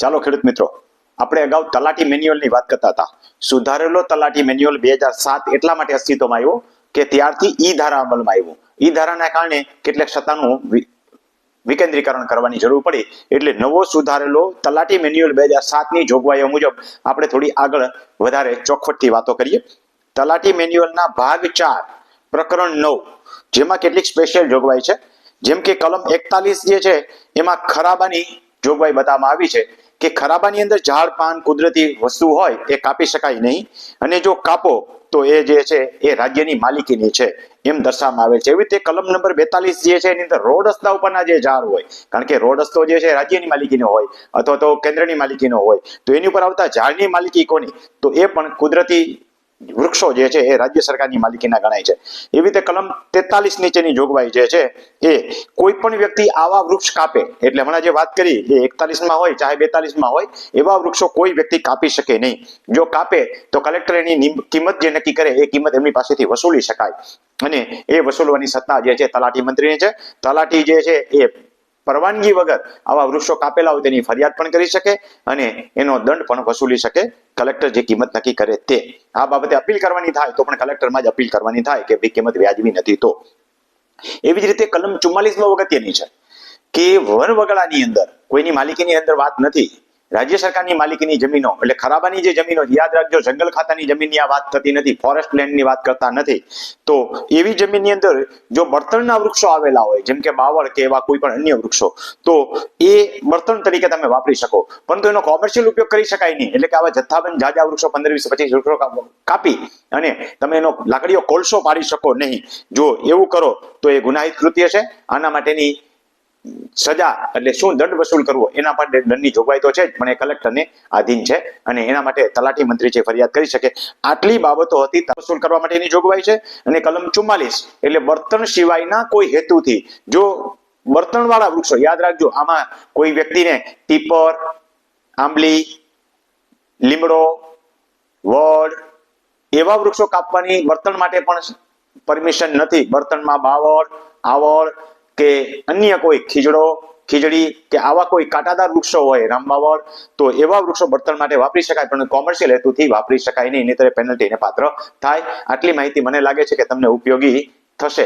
ચાલો ખેડૂત મિત્રો, આપણે અગાઉ તલાટી મેન્યુઅલની વાત કરતા હતા. સુધારેલો તલાટી મેન્યુઅલ 2007 એટલા માટે અસ્તિત્વમાં આવ્યો કે ત્યારથી ઈ ધારા અમલમાં આવ્યો. ઈ ધારાના કારણે કેટલાક સત્તાનું વિકેન્દ્રીકરણ કરવાની જરૂર પડી, એટલે નવો સુધારેલો તલાટી મેન્યુઅલ 2007ની જોગવાઈઓ મુજબ આપણે થોડી આગળ વધારે ચોખવટથી વાતો કરીએ. તલાટી મેન્યુઅલના ભાગ 4 પ્રકરણ 9 જેમાં કેટલીક સ્પેશિયલ જોગવાઈ છે, જેમ કે કલમ 41 જે છે એમાં ખરાબાની જોગવાઈ બતાવવામાં આવી છે કે ખરાબાની અંદર ઝાડ પાન કુદરતી વસ્તુ હોય એ કાપી શકાય નહીં, અને જો કાપો તો એ જે છે એ રાજ્યની માલિકીની છે એમ દર્શાવવામાં આવે છે. એવી રીતે કલમ નંબર 42 જે છે એની અંદર રોડ રસ્તા ઉપરના જે ઝાડ હોય, કારણ કે રોડ રસ્તો જે છે રાજ્યની માલિકીનો હોય અથવા તો કેન્દ્રની માલિકીનો હોય, તો એની ઉપર આવતા ઝાડની માલિકી કોની, તો એ પણ કુદરતી વૃક્ષો જે છે એ રાજ્ય સરકારની માલિકીના ગણાય છે. એવી રીતે કલમ 43 નીચેની જોગવાઈ જે છે એ કોઈ પણ વ્યક્તિ આવા વૃક્ષ કાપે, એટલે હમણાં જે વાત કરી એ 41માં હોય ચાહે 42માં હોય, એવા વૃક્ષો કોઈ વ્યક્તિ કાપી શકે નહીં. જો કાપે તો કલેક્ટર એની કિંમત જે નક્કી કરે એ કિંમત એમની પાસેથી વસૂલી શકાય, અને એ વસૂલવાની સત્તા જે છે તલાટી મંત્રીની છે. તલાટી જે છે એ પરવાનગી વગર આવા વૃક્ષો કાપેલા હોય તેની ફરિયાદ પણ કરી શકે અને એનો દંડ પણ વસૂલી શકે, કલેક્ટર જે કિંમત નક્કી કરે તે. આ બાબતે અપીલ કરવાની થાય તો પણ કલેક્ટરમાં જ અપીલ કરવાની થાય કે ભાઈ કિંમત વ્યાજબી નથી તો. એવી જ રીતે કલમ 44 અગત્યની છે કે વન વગડાની અંદર કોઈની માલિકીની અંદર વાત નથી, રાજ્ય સરકારની માલિકીની જમીનો એટલે ખરાબાની જે જમીનો, યાદ રાખજો જંગલ ખાતાની જમીનની આ વાત થતી નથી, ફોરેસ્ટ લેન્ડની વાત કરતા નથી. તો એવી જમીનની અંદર જો બળતણના વૃક્ષો આવેલા હોય, જેમ કે બાવળ કે એવા કોઈ પણ અન્ય વૃક્ષો, તો એ બળતણ તરીકે તમે વાપરી શકો, પરંતુ એનો કોમર્શિયલ ઉપયોગ કરી શકાય નહીં. એટલે કે આવા જથ્થાબંધ જાજા વૃક્ષો 15, 20, 25 વૃક્ષો કાપી અને તમે એનો લાકડીઓ કોલસો પાડી શકો નહીં. જો એવું કરો તો એ ગુનાહિત કૃત્ય છે. આના માટેની સજા એટલે શું દંડ વસૂલ કરવો એના માટે દંડની જોગવાઈ તો છે જ, પણ એ કલેક્ટરને આધીન છે અને એના માટે તલાટી મંત્રી છે ફરિયાદ કરી શકે. આટલી બાબતો હતી વસૂલ કરવા માટેની જોગવાઈ છે. અને કલમ 44 એટલે બળતણ સિવાયના કોઈ હેતુથી જો બળતણ વાળા વૃક્ષો, યાદ રાખજો આમાં કોઈ વ્યક્તિને ટીપર, આંબલી, લીમડો, વડ એવા વૃક્ષો કાપવાની બળતણ માટે પણ પરમિશન નથી. બળતણમાં બાવળ, આવળ કે અન્ય કોઈ ખીજડી કે આવા કોઈ કાંટાદાર વૃક્ષો હોય, રામબાવળ, તો એવા વૃક્ષો બળતણ માટે વાપરી શકાય, પણ કોમર્શિયલ હેતુથી વાપરી શકાય નહીં, નહીંતર પેનલ્ટીને પાત્ર થાય. આટલી માહિતી મને લાગે છે કે તમને ઉપયોગી થશે.